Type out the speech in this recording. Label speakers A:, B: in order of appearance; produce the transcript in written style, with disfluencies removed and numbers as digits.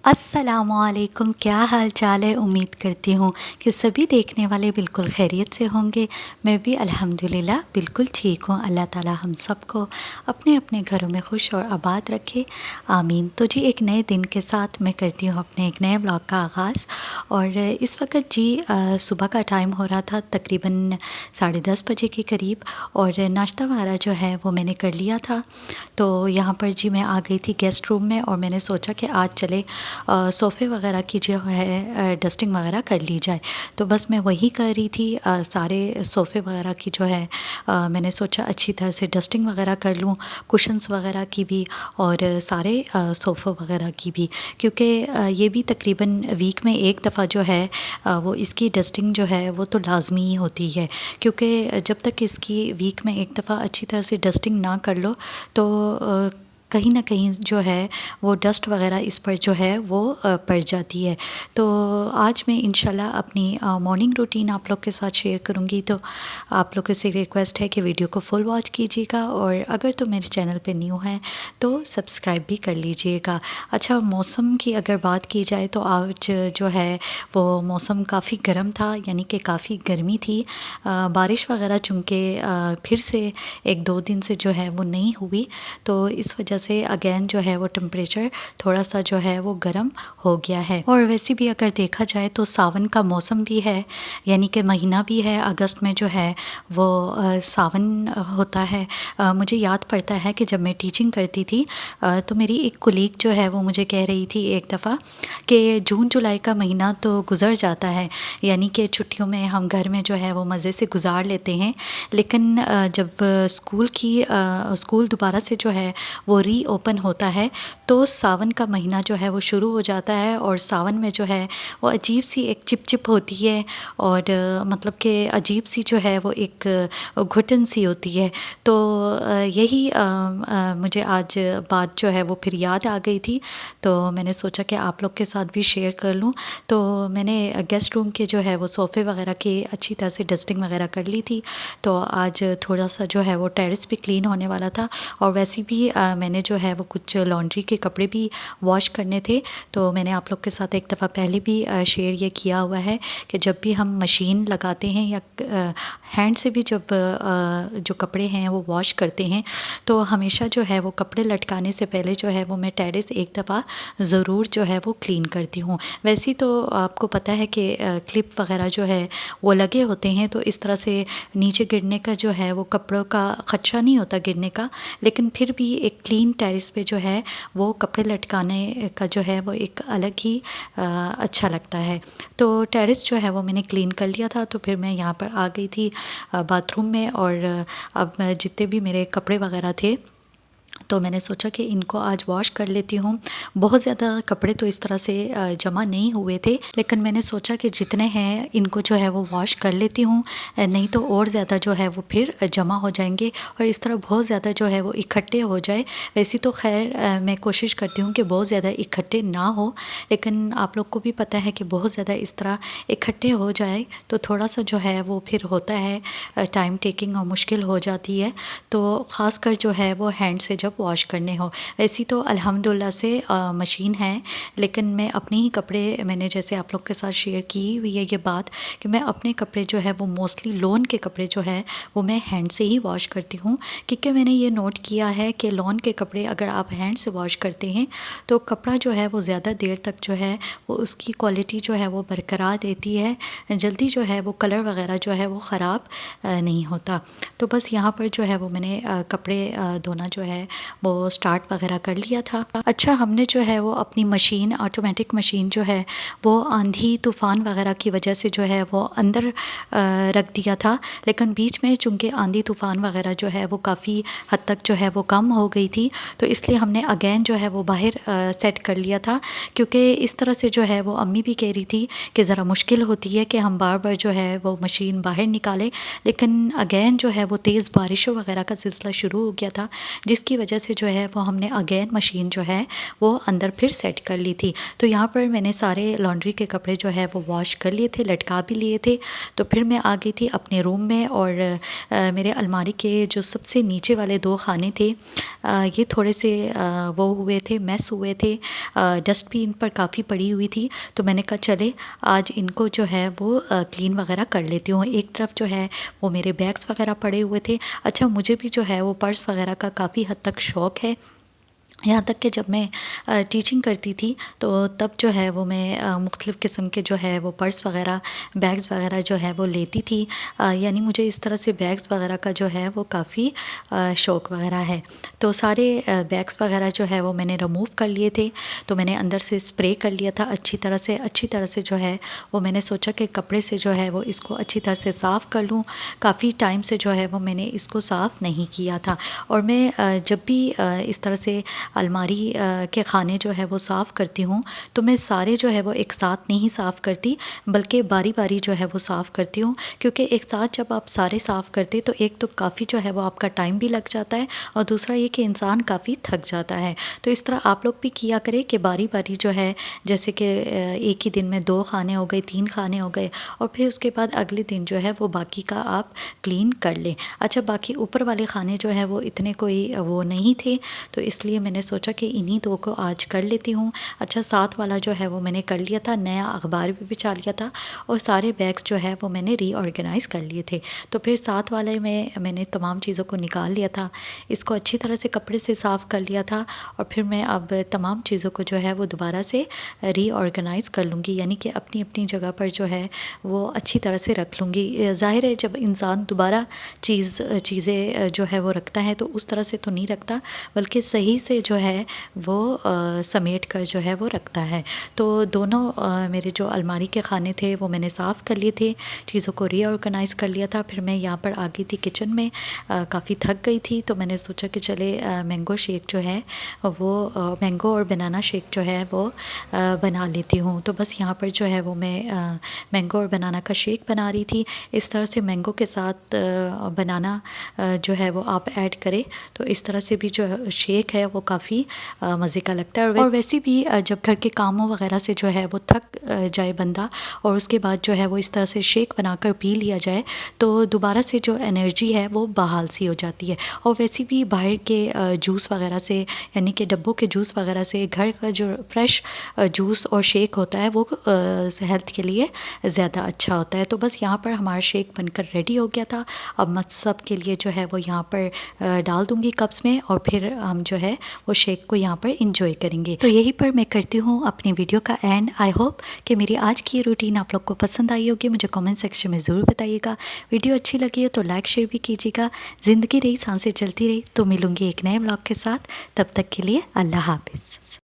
A: अस्सलामुअलैकुम, क्या हाल चाल है। उम्मीद करती हूँ कि सभी देखने वाले बिल्कुल खैरियत से होंगे। मैं भी अल्हम्दुलिल्लाह बिल्कुल ठीक हूँ। अल्लाह ताला हम सबको अपने अपने घरों में खुश और आबाद रखे, आमीन। तो जी एक नए दिन के साथ मैं करती हूँ अपने एक नए ब्लॉग का आगाज़। और इस वक्त जी सुबह का टाइम हो रहा था, तकरीबन 10:30 बजे के करीब। और नाश्ता वगैरह जो है वो मैंने कर लिया था। तो यहाँ पर जी मैं आ गई थी गेस्ट रूम में और मैंने सोचा कि आज चले सोफ़े वगैरह की जो है डस्टिंग वगैरह कर ली जाए। तो बस मैं वही कर रही थी। सारे सोफ़े वगैरह की जो है मैंने सोचा अच्छी तरह से डस्टिंग वगैरह कर लूँ, कुशन्स वगैरह की भी और सारे सोफ़े वगैरह की भी, क्योंकि ये भी तकरीबन वीक में एक दफ़ा जो है वो इसकी डस्टिंग जो है वो तो लाजमी ही होती है। क्योंकि जब तक इसकी वीक में एक दफ़ा अच्छी तरह से डस्टिंग ना कर लो तो कहीं ना कहीं जो है वो डस्ट वगैरह इस पर जो है वो पड़ जाती है। तो आज मैं इंशाल्लाह अपनी मॉर्निंग रूटीन आप लोग के साथ शेयर करूँगी। तो आप लोगों से रिक्वेस्ट है कि वीडियो को फुल वॉच कीजिएगा और अगर तो मेरे चैनल पे न्यू है तो सब्सक्राइब भी कर लीजिएगा। अच्छा, मौसम की अगर बात की जाए तो आज जो है वो मौसम काफ़ी गर्म था, यानी कि काफ़ी गर्मी थी। बारिश वगैरह चूँकि फिर से 1-2 दिन से जो है वो नहीं हुई, तो इस वजह से अगेन जो है वो टेम्परेचर थोड़ा सा जो है वो गर्म हो गया है। और वैसे भी अगर देखा जाए तो सावन का मौसम भी है, यानी कि महीना भी है। अगस्त में जो है वो सावन होता है। मुझे याद पड़ता है कि जब मैं टीचिंग करती थी तो मेरी एक कुलीग जो है वो मुझे कह रही थी एक दफ़ा कि जून जुलाई का महीना तो गुज़र जाता है, यानी कि छुट्टियों में हम घर में जो है वो मज़े से गुजार लेते हैं, लेकिन जब स्कूल दोबारा से जो है वो रीओपन होता है तो सावन का महीना जो है वो शुरू हो जाता है। और सावन में जो है वो अजीब सी एक चिप होती है और मतलब कि अजीब सी जो है वो एक घुटन सी होती है। तो यही मुझे आज बात जो है वो फिर याद आ गई थी, तो मैंने सोचा कि आप लोग के साथ भी शेयर कर लूँ। तो मैंने गेस्ट रूम के जो है वो सोफ़े वगैरह की अच्छी तरह से डस्टिंग वगैरह कर ली थी। तो आज थोड़ा सा जो है वो टेरेस भी क्लीन होने वाला था और वैसे भी मैंने जो है वो कुछ लॉन्ड्री के कपड़े भी वॉश करने थे। तो मैंने आप लोग के साथ एक दफ़ा पहले भी शेयर ये किया हुआ है कि जब भी हम मशीन लगाते हैं या हैंड से भी जब जो कपड़े हैं वो वॉश करते हैं तो हमेशा जो है वो कपड़े लटकाने से पहले जो है वो मैं टेरेस एक दफ़ा ज़रूर जो है वो क्लीन करती हूँ। वैसे तो आपको पता है कि क्लिप वगैरह जो है वो लगे होते हैं, तो इस तरह से नीचे गिरने का जो है वो कपड़ों का खदशा नहीं होता गिरने का, लेकिन फिर भी एक क्लीन टेरेस पे जो है वो कपड़े लटकाने का जो है वो एक अलग ही अच्छा लगता है। तो टेरेस जो है वो मैंने क्लीन कर लिया था। तो फिर मैं यहाँ पर आ गई थी बाथरूम में और अब जितने भी मेरे कपड़े वगैरह थे तो मैंने सोचा कि इनको आज वॉश कर लेती हूँ। बहुत ज़्यादा कपड़े तो इस तरह से जमा नहीं हुए थे, लेकिन मैंने सोचा कि जितने हैं इनको जो है वो वॉश कर लेती हूँ, नहीं तो और ज़्यादा जो है वो फिर जमा हो जाएंगे और इस तरह बहुत ज़्यादा जो है वो इकट्ठे हो जाए। वैसे तो खैर मैं कोशिश करती हूँ कि बहुत ज़्यादा इकट्ठे ना हो, लेकिन आप लोग को भी पता है कि बहुत ज़्यादा इस तरह इकट्ठे हो जाए तो थोड़ा सा जो है वो फिर होता है टाइम टेकिंग और मुश्किल हो जाती है। तो ख़ासकर जो है वो हैंड से जब वॉश करने हो। वैसे तो अल्हम्दुलिल्लाह से मशीन है, लेकिन मैं अपने ही कपड़े, मैंने जैसे आप लोग के साथ शेयर की हुई है ये बात कि मैं अपने कपड़े जो है वो मोस्टली लॉन के कपड़े जो है वो मैं हैंड से ही वॉश करती हूँ। क्योंकि मैंने ये नोट किया है कि लॉन के कपड़े अगर आप हैंड से वॉश करते हैं तो कपड़ा जो है वो ज़्यादा देर तक जो है वो उसकी क्वालिटी जो है वो बरकरार रहती है, जल्दी जो है वो कलर वगैरह जो है वो ख़राब नहीं होता। तो बस यहाँ पर जो है वो मैंने कपड़े धोना जो है वो स्टार्ट वगैरह कर लिया था। अच्छा, हमने जो है वो अपनी मशीन, ऑटोमेटिक मशीन जो है वो आंधी तूफ़ान वगैरह की वजह से जो है वो अंदर रख दिया था, लेकिन बीच में चूँकि आंधी तूफ़ान वगैरह जो है वो काफ़ी हद तक जो है वो कम हो गई थी, तो इसलिए हमने अगेन जो है वो बाहर सेट कर लिया था। क्योंकि इस तरह से जो है वो अम्मी भी कह रही थी कि ज़रा मुश्किल होती है कि हम बार बार जो है वो मशीन बाहर निकालें, लेकिन अगेन जो है वो तेज़ बारिशों वगैरह का सिलसिला शुरू हो गया था, जिसकी वजह वजह से जो है वो हमने अगेन मशीन जो है वो अंदर फिर सेट कर ली थी। तो यहाँ पर मैंने सारे लॉन्ड्री के कपड़े जो है वो वॉश कर लिए थे, लटका भी लिए थे। तो फिर मैं आ गई थी अपने रूम में और मेरे अलमारी के जो सबसे नीचे वाले 2 खाने थे ये थोड़े से वो हुए थे, मैस हुए थे, डस्ट भी इन पर काफ़ी पड़ी हुई थी। तो मैंने कहा चले आज इनको जो है वो क्लीन वगैरह कर लेती हूँ। एक तरफ जो है वो मेरे बैग्स वगैरह पड़े हुए थे। अच्छा, मुझे भी जो है वो पर्स वगैरह का काफ़ी हद तक शौक़ है। यहाँ तक कि जब मैं टीचिंग करती थी तो तब जो है वो मैं मुख्तलिफ़ किस्म के जो है वो पर्स वग़ैरह, बैग्स वग़ैरह जो है वो लेती थी। यानी मुझे इस तरह से बैग्स वग़ैरह का जो है वो काफ़ी शौक़ वग़ैरह है। तो सारे बैग्स वग़ैरह जो है वो मैंने रिमूव कर लिए थे। तो मैंने अंदर से स्प्रे कर लिया था अच्छी तरह से जो है वो मैंने सोचा कि कपड़े से जो है वो इसको अच्छी तरह से साफ़ कर लूँ। काफ़ी टाइम से जो है वो मैंने इसको साफ़ नहीं किया था। और मैं जब भी इस तरह से अलमारी के खाने जो है वो साफ़ करती हूँ तो मैं सारे जो है वो एक साथ नहीं साफ़ करती, बल्कि बारी बारी जो है वो साफ़ करती हूँ। क्योंकि एक साथ जब आप सारे साफ़ करते तो एक तो काफ़ी जो है वो आपका टाइम भी लग जाता है और दूसरा ये कि इंसान काफ़ी थक जाता है। तो इस तरह आप लोग भी किया करें कि बारी बारी जो है, जैसे कि एक ही दिन में 2 खाने हो गए, 3 खाने हो गए और फिर उसके बाद अगले दिन जो है वो बाकी का आप क्लीन कर लें। अच्छा, बाकी ऊपर वाले खाने जो है वो इतने कोई वो नहीं थे तो इसलिए मैंने सोचा कि इन्हीं 2 को आज कर लेती हूँ। अच्छा, साथ वाला जो है वो मैंने कर लिया था, नया अखबार भी बिछा लिया था और सारे बैग्स जो है वो मैंने रीऑर्गेनाइज़ कर लिए थे। तो फिर साथ वाले में मैंने तमाम चीज़ों को निकाल लिया था, इसको अच्छी तरह से कपड़े से साफ़ कर लिया था और फिर मैं अब तमाम चीज़ों को जो है वो दोबारा से रीऑर्गेनाइज़ कर लूँगी, यानी कि अपनी अपनी जगह पर जो है वो अच्छी तरह से रख लूँगी। ज़ाहिर है जब इंसान दोबारा चीज़ें जो है वो रखता है तो उस तरह से तो नहीं रखता, बल्कि सही से जो है वो समेट कर जो है वो रखता है। तो दोनों मेरे जो अलमारी के खाने थे वो मैंने साफ़ कर लिए थे, चीज़ों को रीऑर्गेनाइज़ कर लिया था। फिर मैं यहाँ पर आ गई थी किचन में, काफ़ी थक गई थी तो मैंने सोचा कि चले मैंगो शेक जो है वो मैंगो और बनाना शेक जो है वो बना लेती हूँ। तो बस यहाँ पर जो है वो मैं मैंगो और बनाना का शेक बना रही थी। इस तरह से मैंगो के साथ बनाना जो है वो आप ऐड करें तो इस तरह से भी जो शेक है वो काफ़ी मज़े का लगता है। और वैसे भी जब घर के कामों वगैरह से जो है वो थक जाए बंदा और उसके बाद जो है वो इस तरह से शेक बनाकर पी लिया जाए तो दोबारा से जो एनर्जी है वो बहाल सी हो जाती है। और वैसे भी बाहर के जूस वगैरह से, यानी कि डब्बों के जूस वगैरह से घर का जो फ्रेश जूस और शेक होता है वो हेल्थ के लिए ज़्यादा अच्छा होता है। तो बस यहाँ पर हमारा शेक बनकर रेडी हो गया था। अब मैं सब के लिए जो है वो यहाँ पर डाल दूँगी कप्स में और फिर हम जो है वो शेक को यहाँ पर इंजॉय करेंगे। तो यही पर मैं करती हूँ अपनी वीडियो का एंड। आई होप कि मेरी आज की रूटीन आप लोग को पसंद आई होगी। मुझे कमेंट सेक्शन में ज़रूर बताइएगा। वीडियो अच्छी लगी हो तो लाइक शेयर भी कीजिएगा। ज़िंदगी रही सांसें चलती रही। तो मिलूँगी एक नए ब्लॉग के साथ, तब तक के लिए अल्लाह हाफिज़।